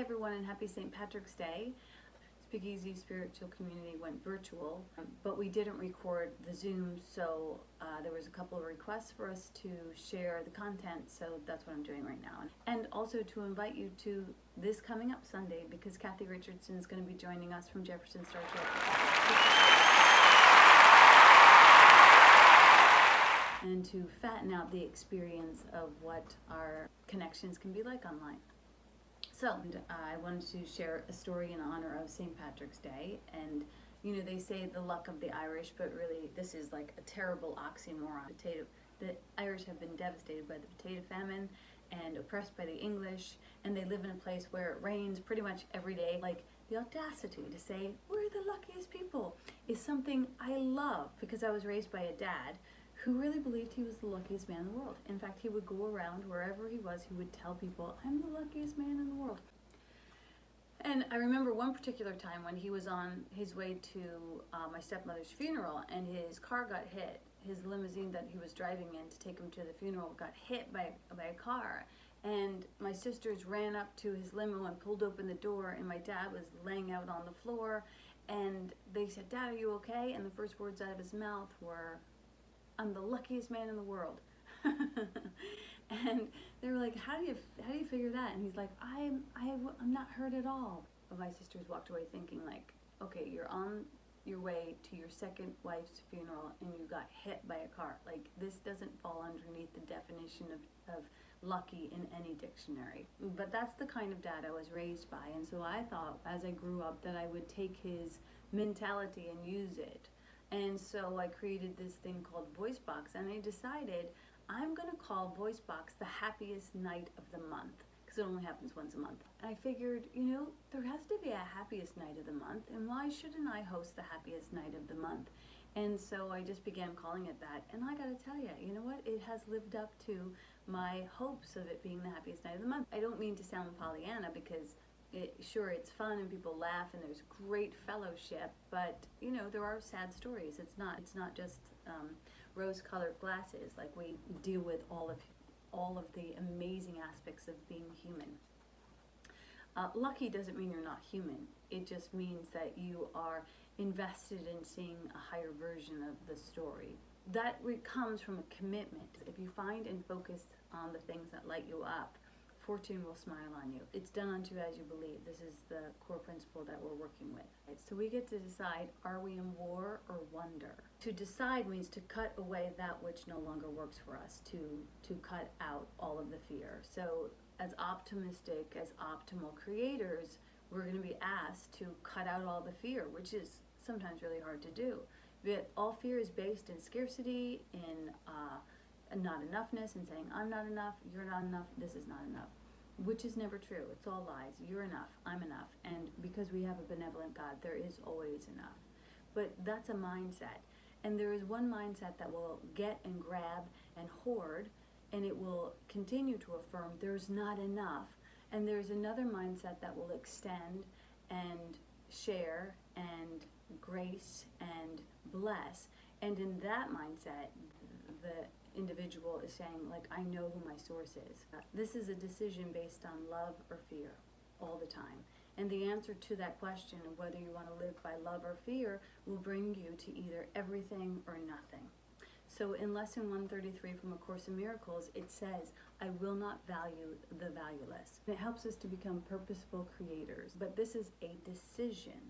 everyone, and happy St. Patrick's Day. SpeakEasy Spiritual Community went virtual, but we didn't record the Zoom, so there was a couple of requests for us to share the content, so that's what I'm doing right now. And also to invite you to this coming up Sunday, because Kathy Richardson is going to be joining us from Jefferson Starship. And to fatten out the experience of what our connections can be like online. So I wanted to share a story in honor of St. Patrick's Day, and you know, they say the luck of the Irish, but really this is like a terrible oxymoron. The Irish have been devastated by the potato famine and oppressed by the English, and they live in a place where it rains pretty much every day. Like, the audacity to say we're the luckiest people is something I love, because I was raised by a dad who really believed he was the luckiest man in the world. In fact, he would go around wherever he was, he would tell people, I'm the luckiest man in the world. And I remember one particular time when he was on his way to my stepmother's funeral, and his car got hit. His limousine that he was driving in to take him to the funeral got hit by a car. And my sisters ran up to his limo and pulled open the door, and my dad was laying out on the floor. And they said, Dad, are you okay? And the first words out of his mouth were, I'm the luckiest man in the world. And they were like, how do you figure that? And he's like, I'm not hurt at all. But my sisters walked away thinking, like, okay, you're on your way to your second wife's funeral and you got hit by a car. Like, this doesn't fall underneath the definition of lucky in any dictionary. But that's the kind of dad I was raised by, and so I thought as I grew up that I would take his mentality and use it. And so I created this thing called VoiceBox, and I decided I'm going to call VoiceBox the happiest night of the month, because it only happens once a month. And I figured, you know, there has to be a happiest night of the month, and why shouldn't I host the happiest night of the month? And so I just began calling it that, and I got to tell you, you know what? It has lived up to my hopes of it being the happiest night of the month. I don't mean to sound Pollyanna, because sure, it's fun and people laugh and there's great fellowship, but you know, there are sad stories. It's not just rose-colored glasses. Like, we deal with all of the amazing aspects of being human. Lucky doesn't mean you're not human. It just means that you are invested in seeing a higher version of the story. That comes from a commitment. If you find and focus on the things that light you up, fortune will smile on you. It's done unto as you believe. This is the core principle that we're working with. So we get to decide, are we in war or wonder? To decide means to cut away that which no longer works for us, to cut out all of the fear. So as optimistic, as optimal creators, we're going to be asked to cut out all the fear, which is sometimes really hard to do. But all fear is based in scarcity, in not enoughness, and saying, I'm not enough, you're not enough, this is not enough, which is never true. It's all lies. You're enough, I'm enough, and because we have a benevolent God, there is always enough. But that's a mindset, and there is one mindset that will get and grab and hoard, and it will continue to affirm there's not enough, and there's another mindset that will extend and share and grace and bless, and in that mindset, the individual is saying, like, I know who my source is. This is a decision based on love or fear all the time. And the answer to that question of whether you want to live by love or fear will bring you to either everything or nothing. So in Lesson 133 from A Course in Miracles, it says, I will not value the valueless. It helps us to become purposeful creators. But this is a decision.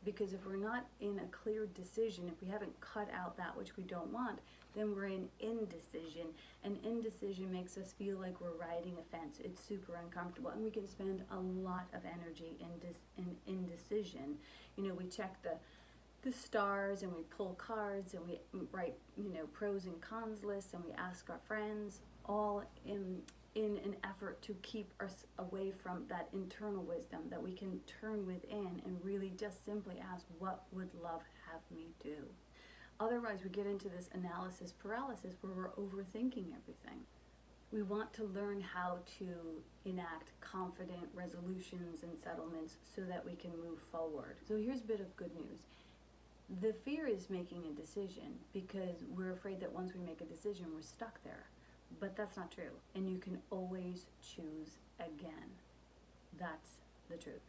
Because if we're not in a clear decision, if we haven't cut out that which we don't want, then we're in indecision. And indecision makes us feel like we're riding a fence. It's super uncomfortable. And we can spend a lot of energy in indecision. You know, we check the stars, and we pull cards, and we write, you know, pros and cons lists, and we ask our friends, all in an effort to keep us away from that internal wisdom that we can turn within and really just simply ask, what would love have me do? Otherwise, we get into this analysis paralysis where we're overthinking everything. We want to learn how to enact confident resolutions and settlements so that we can move forward. So here's a bit of good news. The fear is making a decision because we're afraid that once we make a decision, we're stuck there. But that's not true. And you can always choose again. That's the truth.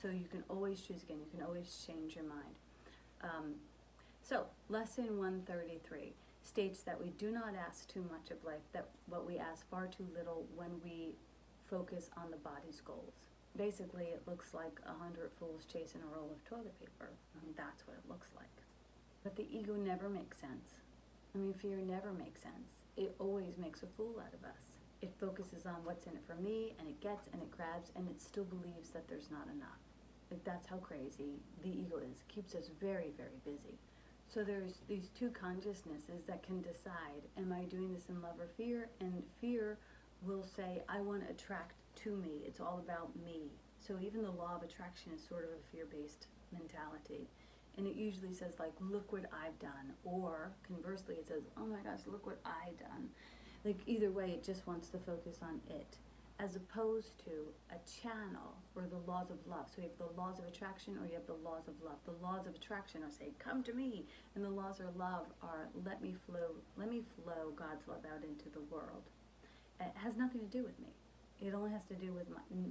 So you can always choose again. You can always change your mind. So lesson 133 states that we do not ask too much of life, that what we ask far too little when we focus on the body's goals. Basically, it looks like 100 fools chasing a roll of toilet paper. I mean, that's what it looks like. But the ego never makes sense. I mean, fear never makes sense. It always makes a fool out of us. It focuses on what's in it for me, and it gets, and it grabs, and it still believes that there's not enough. Like, that's how crazy the ego is. It keeps us very, very busy. So there's these two consciousnesses that can decide, am I doing this in love or fear? And fear will say, I want to attract to me. It's all about me. So even the law of attraction is sort of a fear-based mentality. And it usually says, like, look what I've done. Or conversely, it says, oh my gosh, look what I've done. Like, either way, it just wants to focus on it, as opposed to a channel or the laws of love. So you have the laws of attraction, or you have the laws of love. The laws of attraction are say, come to me. And the laws of love are, let me flow God's love out into the world. It has nothing to do with me. It only has to do with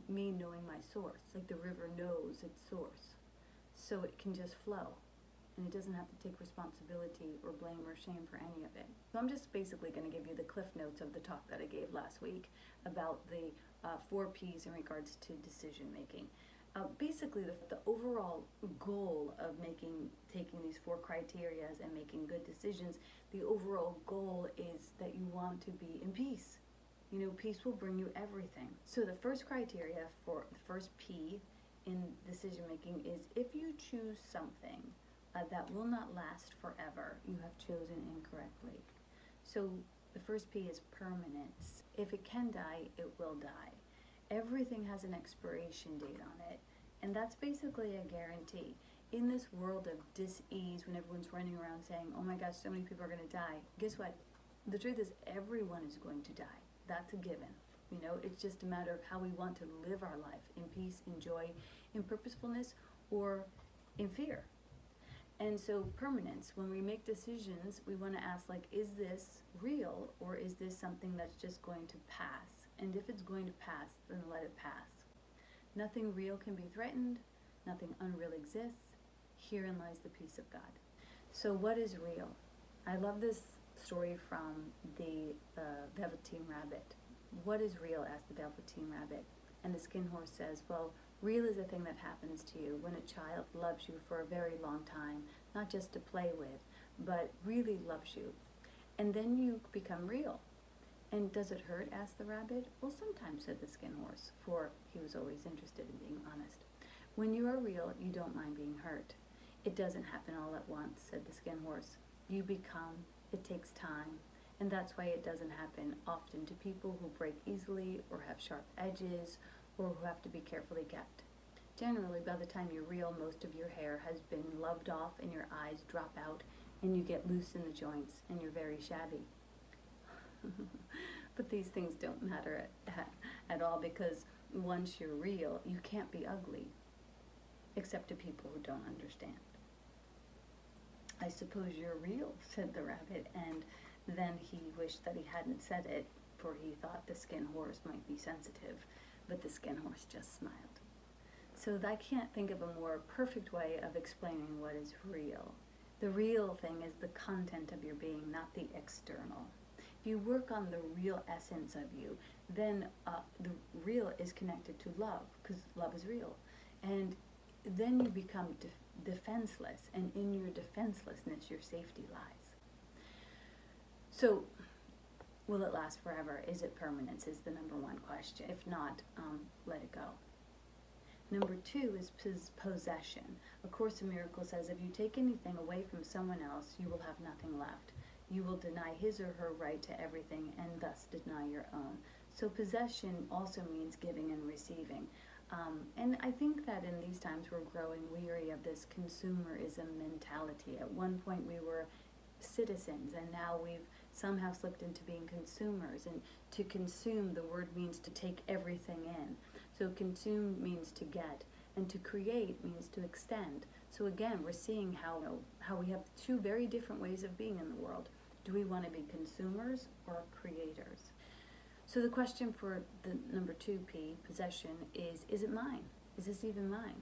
me knowing my source. Like the river knows its source. So it can just flow. And it doesn't have to take responsibility or blame or shame for any of it. So I'm just basically going to give you the cliff notes of the talk that I gave last week about the 4 P's in regards to decision making. Basically, the overall goal of taking these 4 criteria and making good decisions, the overall goal is that you want to be in peace. You know, peace will bring you everything. So the first criteria for the first P in decision making is, if you choose something that will not last forever, you have chosen incorrectly. So the first P is permanence. If it can die, it will die. Everything has an expiration date on it, and that's basically a guarantee. In this world of dis-ease, when everyone's running around saying, oh my gosh, so many people are going to die, guess what? The truth is, everyone is going to die. That's a given. You know, it's just a matter of how we want to live our life, in peace, in joy, in purposefulness, or in fear. And so permanence, when we make decisions, we want to ask, like, is this real, or is this something that's just going to pass? And if it's going to pass, then let it pass. Nothing real can be threatened. Nothing unreal exists. Herein lies the peace of God. So what is real? I love this story from the Velveteen Rabbit. What is real? asked the Velveteen Rabbit. And the Skin Horse says, well, real is a thing that happens to you when a child loves you for a very long time, not just to play with, but really loves you. And then you become real. And does it hurt? asked the rabbit. Well, sometimes, said the Skin Horse, for he was always interested in being honest. When you are real, you don't mind being hurt. It doesn't happen all at once, said the Skin Horse. You become, it takes time. And that's why it doesn't happen often to people who break easily or have sharp edges or who have to be carefully kept. Generally, by the time you're real, most of your hair has been loved off and your eyes drop out and you get loose in the joints and you're very shabby. But these things don't matter at all, because once you're real, you can't be ugly, except to people who don't understand. I suppose you're real, said the rabbit, and then he wished that he hadn't said it, for he thought the Skin Horse might be sensitive, but the Skin Horse just smiled. So I can't think of a more perfect way of explaining what is real. The real thing is the content of your being, not the external. If you work on the real essence of you, then the real is connected to love, because love is real. And then you become defenseless, and in your defenselessness, your safety lies. So, will it last forever? Is it permanence? Is the number 1 question. If not, let it go. Number 2 is possession. A Course in Miracles says, if you take anything away from someone else, you will have nothing left. You will deny his or her right to everything and thus deny your own. So possession also means giving and receiving. And I think that in these times we're growing weary of this consumerism mentality. At one point we were citizens, and now we've somehow slipped into being consumers. And to consume, the word means to take everything in. So consume means to get, and to create means to extend. So again, we're seeing how we have 2 very different ways of being in the world. Do we want to be consumers or creators? So the question for the number 2 P, possession, is it mine? is this even mine?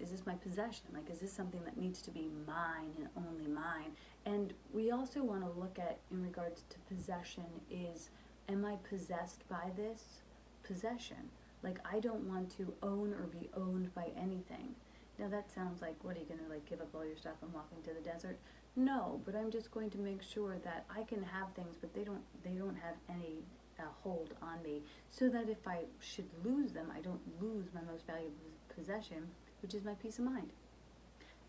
Is this my possession? Like, is this something that needs to be mine and only mine? And we also want to look at, in regards to possession, is, am I possessed by this possession? Like, I don't want to own or be owned by anything. Now that sounds like, what, are you going to like give up all your stuff and walk into the desert? No, but I'm just going to make sure that I can have things, but they don't have any hold on me, so that if I should lose them, I don't lose my most valuable possession, which is my peace of mind.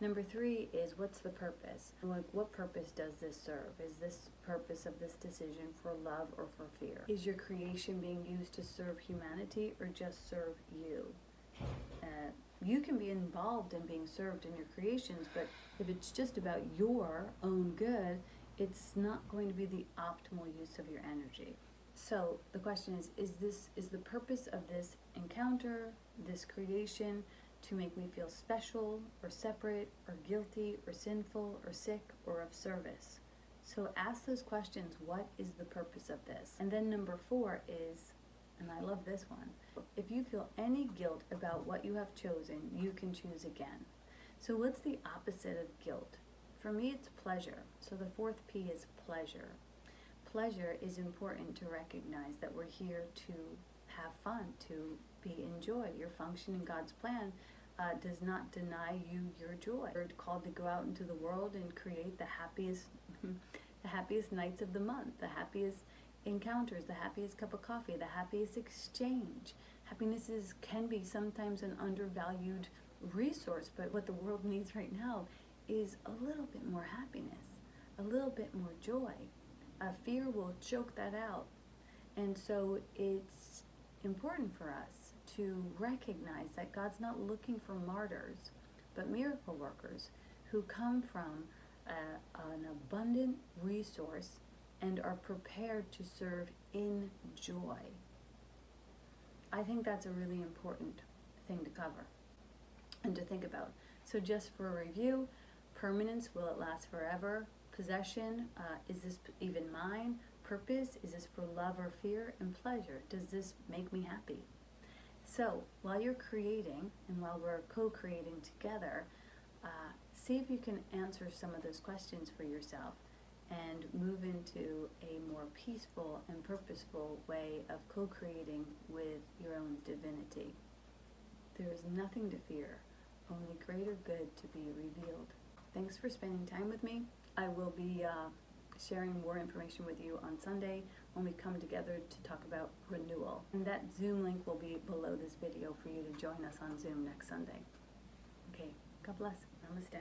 Number 3 is, what's the purpose? Like, what purpose does this serve? Is this purpose of this decision for love or for fear? Is your creation being used to serve humanity or just serve you? You can be involved in being served in your creations, but if it's just about your own good, it's not going to be the optimal use of your energy. So the question is the purpose of this encounter, this creation, to make me feel special or separate or guilty or sinful or sick or of service? So ask those questions. What is the purpose of this? And then number 4 is, and I love this one, if you feel any guilt about what you have chosen, you can choose again. So what's the opposite of guilt? For me, it's pleasure. So the 4th P is pleasure. Pleasure is important to recognize that we're here to have fun, to be in joy. Your function in God's plan does not deny you your joy. We're called to go out into the world and create the happiest, the happiest nights of the month, the happiest encounters, the happiest cup of coffee, the happiest exchange. Happiness can be sometimes an undervalued resource, but what the world needs right now is a little bit more happiness, a little bit more joy. Fear will choke that out. And so it's important for us to recognize that God's not looking for martyrs, but miracle workers who come from an abundant resource and are prepared to serve in joy. I think that's a really important thing to cover and to think about. So just for a review, permanence, will it last forever? Possession, is this even mine? Purpose, is this for love or fear? And pleasure, does this make me happy? So while you're creating and while we're co-creating together, see if you can answer some of those questions for yourself and move into a more peaceful and purposeful way of co-creating with your own divinity. There is nothing to fear, only greater good to be revealed. Thanks for spending time with me. I will be sharing more information with you on Sunday when we come together to talk about renewal. And that Zoom link will be below this video for you to join us on Zoom next Sunday. Okay, God bless. Namaste.